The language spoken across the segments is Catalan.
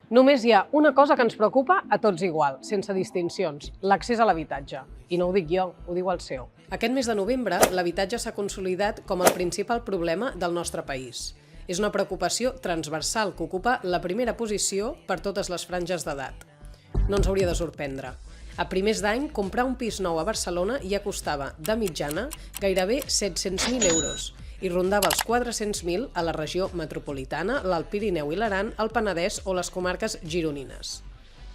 Només hi ha una cosa que ens preocupa a tots igual, sense distincions, l'accés a l'habitatge. I no ho dic jo, ho diu el CEO. Aquest mes de novembre, l'habitatge s'ha consolidat com el principal problema del nostre país. És una preocupació transversal que ocupa la primera posició per totes les franges d'edat. No ens hauria de sorprendre. A primers d'any, comprar un pis nou a Barcelona ja costava, de mitjana, gairebé 700.000 euros i rondava els 400.000 a la regió metropolitana, l'Alt Pirineu i l'Aran, el Penedès o les comarques gironines.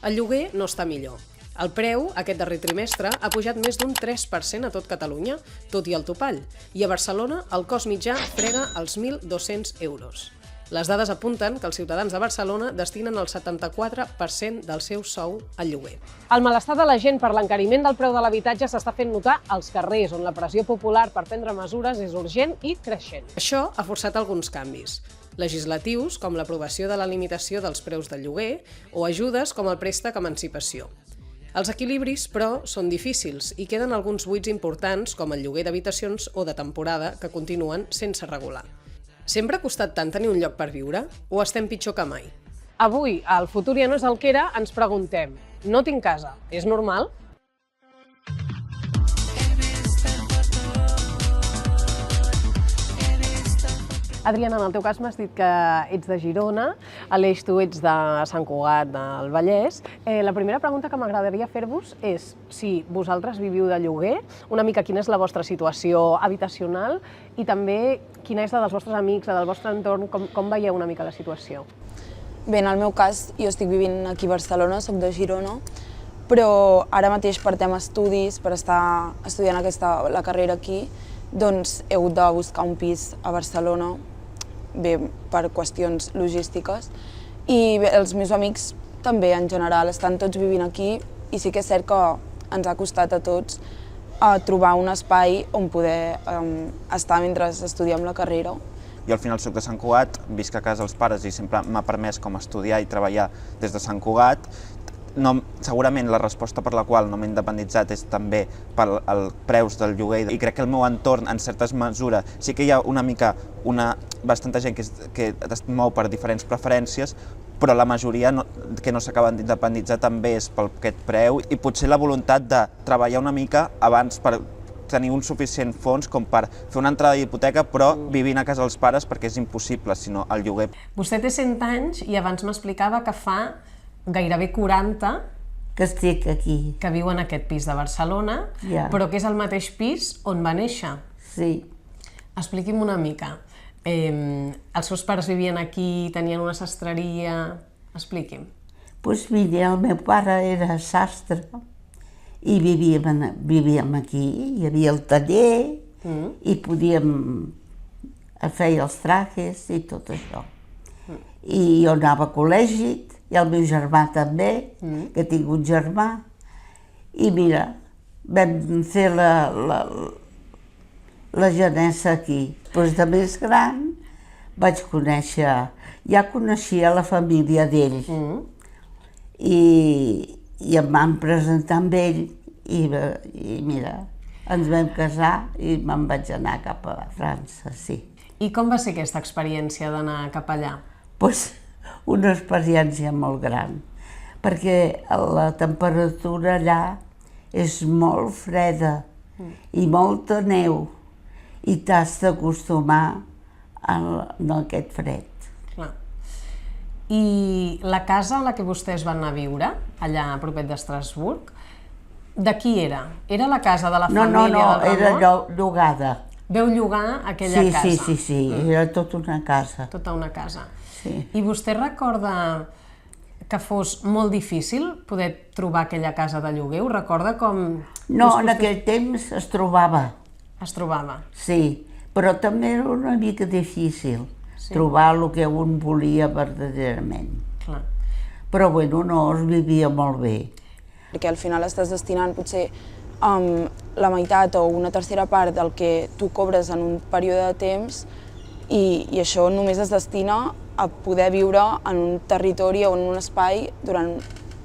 El lloguer no està millor. El preu, aquest darrer trimestre, ha pujat més d'un 3% a tot Catalunya, tot i el topall, i a Barcelona el cost mitjà frega els 1.200 euros. Les dades apunten que els ciutadans de Barcelona destinen el 74% del seu sou al lloguer. El malestar de la gent per l'encariment del preu de l'habitatge s'està fent notar als carrers, on la pressió popular per prendre mesures és urgent i creixent. Això ha forçat alguns canvis legislatius, com l'aprovació de la limitació dels preus del lloguer, o ajudes com el préstec emancipació. Els equilibris, però, són difícils i queden alguns buits importants, com el lloguer d'habitacions o de temporada, que continuen sense regular. Sempre ha costat tant tenir un lloc per viure? O estem pitjor que mai? Avui, al Futur ja no és el que era, ens preguntem: no tinc casa, és normal? Adriana, en el teu cas m'has dit que ets de Girona, Aleix, tu ets de Sant Cugat, del Vallès. La primera pregunta que m'agradaria fer-vos és si vosaltres viviu de lloguer, una mica quina és la vostra situació habitacional i també quina és la dels vostres amics, la del vostre entorn, com veieu una mica la situació? Bé, en el meu cas, jo estic vivint aquí a Barcelona, soc de Girona, però ara mateix per tema estudis, per estar estudiant la carrera aquí, doncs he hagut de buscar un pis a Barcelona, bé, per qüestions logístiques, i bé, els meus amics també en general estan tots vivint aquí i sí que és cert que ens ha costat a tots trobar un espai on poder estar mentre estudiem la carrera. Jo al final soc de Sant Cugat, visc a casa dels pares i sempre m'ha permès com estudiar i treballar des de Sant Cugat. Segurament la resposta per la qual no m'he independitzat és també pels preus del lloguer i crec que el meu entorn, en certes mesures, sí que hi ha bastanta gent que es mou per diferents preferències, però la majoria que no s'acaben d'independitzar també és per aquest preu i potser la voluntat de treballar una mica abans per tenir un suficient fons com per fer una entrada d'hipoteca però vivint a casa dels pares perquè és impossible, sinó el lloguer. Vostè té 100 anys i abans m'explicava que fa gairebé 40 que estic aquí. Que viu en aquest pis de Barcelona, però que és el mateix pis on va néixer. Sí. Expliqui'm una mica. Els seus pares vivien aquí, tenien una sastreria... Expliqui'm. Doncs mira, el meu pare era sastre i vivíem aquí, hi havia el taller i feia els trajes i tot això. I jo anava a col·legi, i el meu germà també, que he tingut germà. I mira, vam fer la genessa aquí. Doncs de més gran vaig conèixer, ja coneixia la família d'ell. I em van presentar amb ell i mira, ens vam casar i me'n vaig anar cap a França, sí. I com va ser aquesta experiència d'anar cap allà? Doncs una experiència molt gran, perquè la temperatura allà és molt freda i molta neu i t'has d'acostumar a aquest fred. Clar. I la casa a la que vostès van anar a viure, allà a propet d'Estrasburg, de qui era? Era la casa de la família del Ramon? No, era llogada. Veu llogar aquella casa? Sí, era tota una casa. Tota una casa. Sí. I vostè recorda que fos molt difícil poder trobar aquella casa de lloguer? Ho recorda com... No, en aquell temps es trobava. Es trobava? Sí, però també era una mica difícil trobar el que un volia verdaderament. Clar. Però bueno, no, es vivia molt bé. Perquè al final estàs destinant potser la meitat o una tercera part del que tu cobres en un període de temps i això només es destina a poder viure en un territori o en un espai durant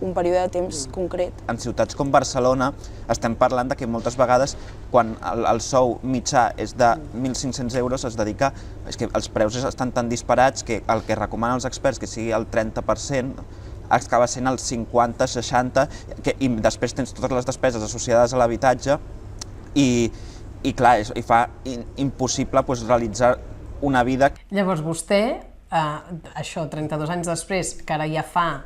un període de temps concret. En ciutats com Barcelona estem parlant que moltes vegades quan el sou mitjà és de 1.500 euros és que els preus estan tan disparats que el que recomanen els experts que sigui el 30% acaba sent el 50-60, i després tens totes les despeses associades a l'habitatge i clar, i fa impossible realitzar una vida. Llavors vostè, això, 32 anys després, que ara ja fa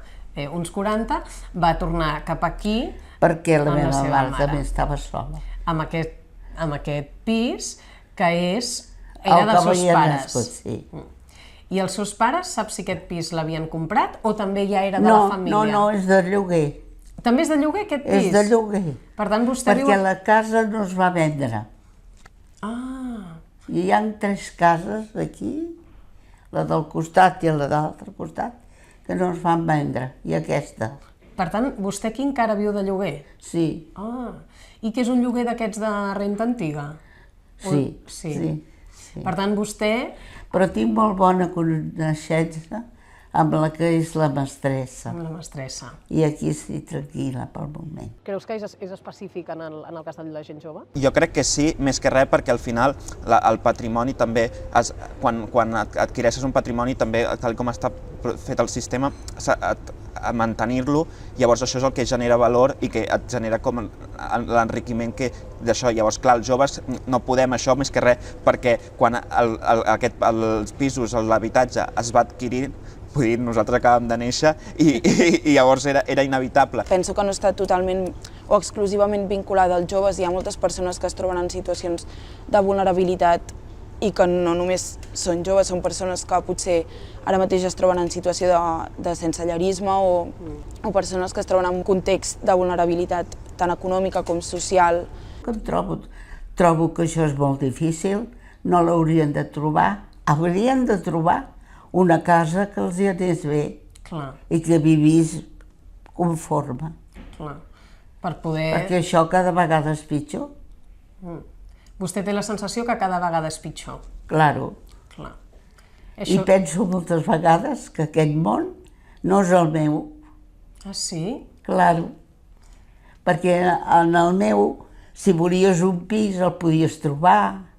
uns 40, va tornar cap aquí Perquè la amb la meva seva mare mare. també estava sola. Amb aquest pis, que era dels seus pares. Nascut, sí. I els seus pares, saps si aquest pis l'havien comprat o també ja era de la família? No, és de lloguer. També és de lloguer aquest pis? És de lloguer. Per tant, vostè Perquè la casa no es va vendre. Ah, I hi ha 3 cases aquí, la del costat i la de l'altre costat, que no es van vendre, i aquesta. per tant, vostè aquí encara viu de lloguer? Sí, Ah, i què és un lloguer d'aquests de renta antiga? sí, Sí. sí. Per tant, vostè... Però tinc molt bona coneixença amb la que és la mestressa. Amb la mestressa. I aquí estic tranquil·la pel moment. Creus que és específic en el cas de la gent jove? Jo crec que sí, més que res, perquè al final el patrimoni també, quan adquireixes un patrimoni també, tal com està fet el sistema, a mantenir-lo, llavors això és el que genera valor i que et genera com l'enriquiment d'això. Llavors, clar, els joves no podem això més que res, perquè quan els pisos, l'habitatge es va adquirir, vull dir, nosaltres acabem de néixer i llavors era inevitable. Penso que no està totalment o exclusivament vinculada als joves. Hi ha moltes persones que es troben en situacions de vulnerabilitat i que no només són joves, són persones que potser ara mateix es troben en situació de sensellarisme o persones que es troben en un context de vulnerabilitat tant econòmica com social. Trobo que això és molt difícil, no l'haurien de trobar, haurien de trobar una casa que els hi anés bé i que vivís conforme. Clar. Per poder... Perquè això cada vegada és pitjor. Vostè té la sensació que cada vegada és pitjor. Claro. Clar. I penso moltes vegades que aquest món no és el meu. Ah, sí? Claro. Perquè en el meu, si volies un pis, el podies trobar.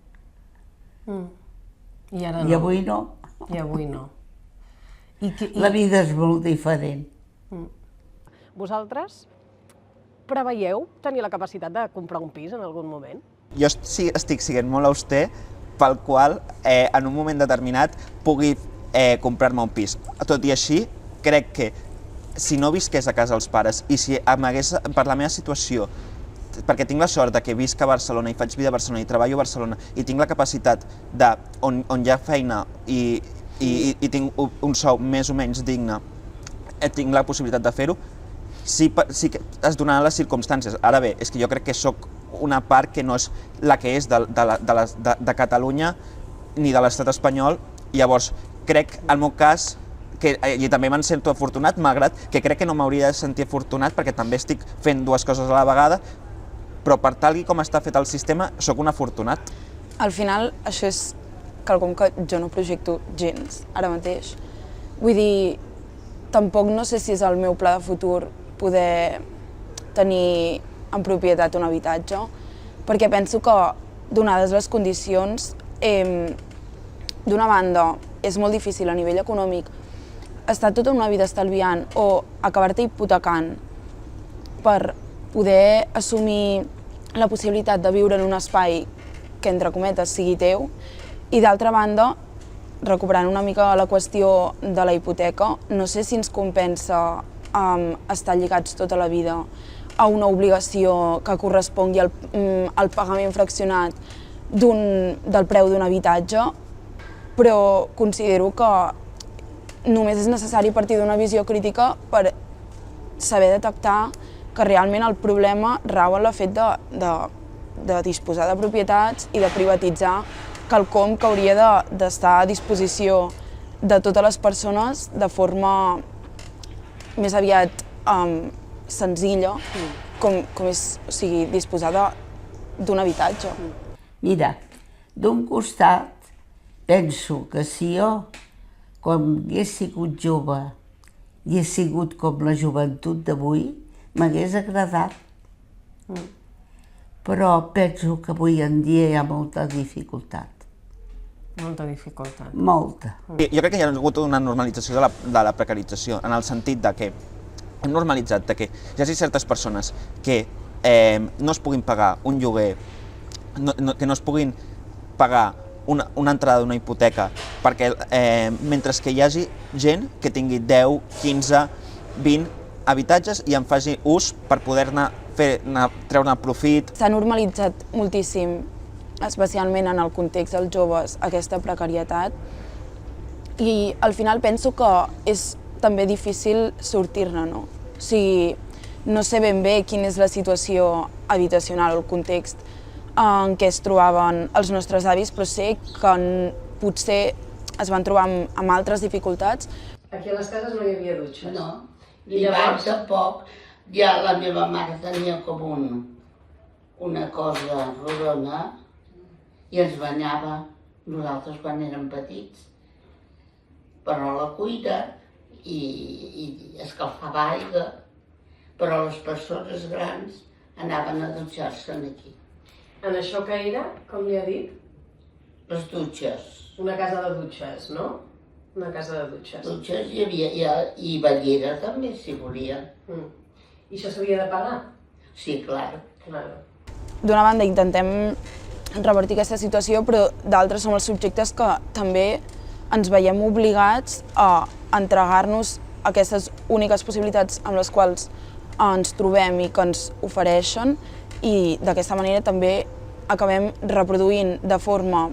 I ara no. I avui no. I avui no. La vida és molt diferent. Vosaltres preveieu tenir la capacitat de comprar un pis en algun moment? Jo estic sent molt auster pel qual en un moment determinat pugui comprar-me un pis. Tot i així, crec que si no visqués a casa dels pares i si per la meva situació, perquè tinc la sort que visc a Barcelona i faig vida a Barcelona i treballo a Barcelona i tinc la capacitat on hi ha feina i tinc un sou més o menys digne, tinc la possibilitat de fer-ho, sí que es donaran les circumstàncies. Ara bé, és que jo crec que sóc una part que no és la que és de Catalunya ni de l'estat espanyol, llavors crec, en el meu cas, i també me'n sento afortunat, malgrat que crec que no m'hauria de sentir afortunat perquè també estic fent 2 coses a la vegada, però per tal com està fet el sistema, sóc un afortunat. Al final, això és quelcom que jo no projecto gens, ara mateix. Vull dir, tampoc no sé si és el meu pla de futur poder tenir en propietat un habitatge, perquè penso que, donades les condicions, d'una banda, és molt difícil a nivell econòmic estar tota una vida estalviant o acabar-te hipotecant per poder assumir la possibilitat de viure en un espai que, entre cometes, sigui teu, i d'altra banda, recuperant una mica la qüestió de la hipoteca, no sé si ens compensa estar lligats tota la vida a una obligació que correspongui al pagament fraccionat del preu d'un habitatge, però considero que només és necessari partir d'una visió crítica per saber detectar que realment el problema rau en el fet de disposar de propietats i de privatitzar quelcom que hauria d'estar a disposició de totes les persones de forma més aviat senzilla, com és, o sigui, disposar d'un habitatge. Mira, d'un costat, penso que si jo, quan hagués sigut jove, hagués sigut com la joventut d'avui, m'hagués agradat. Però penso que avui en dia hi ha molta dificultat. Molta dificultat. Molta. Jo crec que hi ha hagut una normalització de la precarització, en el sentit de que hem normalitzat que hi hagi certes persones que no es puguin pagar un lloguer, que no es puguin pagar una entrada d'una hipoteca, perquè mentre que hi hagi gent que tingui 10, 15, 20 habitatges i en faci ús per poder-ne treure profit. S'ha normalitzat moltíssim, especialment en el context dels joves, aquesta precarietat, i al final penso que és també difícil sortir-ne, no? O sigui, no sé ben bé quina és la situació habitacional o el context en què es trobaven els nostres avis, però sé que potser es van trobar amb altres dificultats. Aquí a les cases no hi havia dutxes? No, i llavors tampoc, ja la meva mare tenia com una cosa rodona i ens banyava nosaltres quan érem petits, però a la cuina i escalfava aigua, però les persones grans anaven a dutxar-se aquí. En això que era, com li ha dit? Les dutxes. Una casa de dutxes, no? Una casa de dutxes. Dutxes hi havia, i banyera també, si volien. I això s'havia de pagar? Sí, clar. D'una banda intentem revertir aquesta situació, però d'altres som els subjectes que també ens veiem obligats a entregar-nos aquestes úniques possibilitats amb les quals ens trobem i que ens ofereixen, i d'aquesta manera també acabem reproduint de forma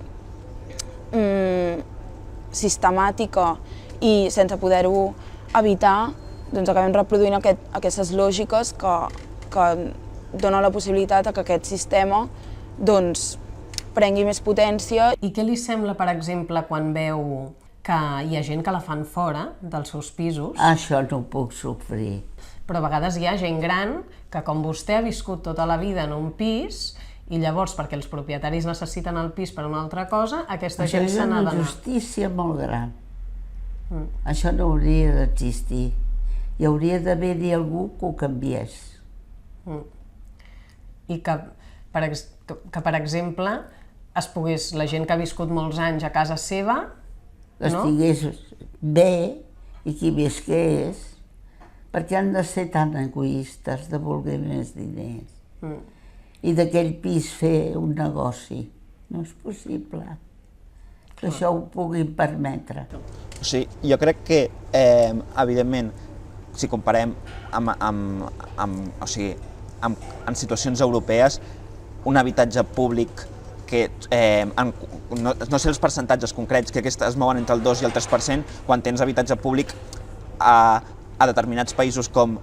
sistemàtica i sense poder-ho evitar, doncs acabem reproduint aquestes lògiques que donen la possibilitat que aquest sistema doncs, prengui més potència. I què li sembla, per exemple, quan veu que hi ha gent que la fan fora dels seus pisos? Això no ho puc sofrir. Però a vegades hi ha gent gran que, com vostè ha viscut tota la vida en un pis, i llavors, perquè els propietaris necessiten el pis per una altra cosa, aquesta gent se n'ha d'anar. Això és una injustícia molt gran. Això no hauria d'existir. Hi hauria d'haver-hi algú que ho canviés. I que, per exemple, la gent que ha viscut molts anys a casa seva, estigués bé i qui visqués, perquè han de ser tan egoistes de voler més diners i d'aquell pis fer un negoci. No és possible que això ho puguin permetre. O sigui, jo crec que, evidentment, si comparem en situacions europees, un habitatge públic que, no sé els percentatges concrets, que es mouen entre el 2 i el 3%, quan tens habitatge públic a determinats països com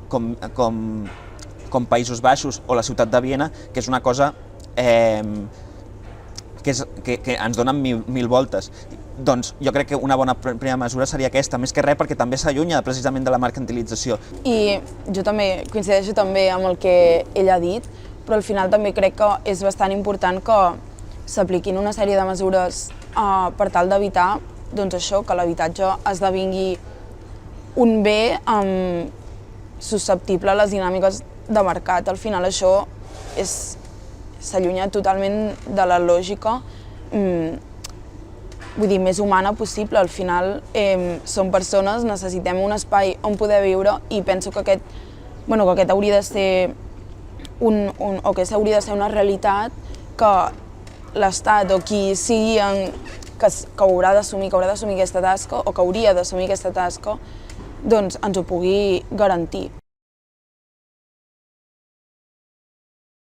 Països Baixos o la ciutat de Viena, que és una cosa que ens donen mil voltes. Doncs jo crec que una bona primera mesura seria aquesta, més que res perquè també s'allunya precisament de la mercantilització. I jo també coincideixo també amb el que ell ha dit, però al final també crec que és bastant important que s'apliquin una sèrie de mesures per tal d'evitar això, que l'habitatge esdevingui un bé susceptible a les dinàmiques de mercat. Al final això s'allunya totalment de la lògica més humana possible. Al final som persones, necessitem un espai on poder viure i penso que aquest hauria de ser que s'hauria de ser una realitat que l'Estat o qui sigui que haurà d'assumir aquesta tasca o que hauria d'assumir aquesta tasca doncs ens ho pugui garantir.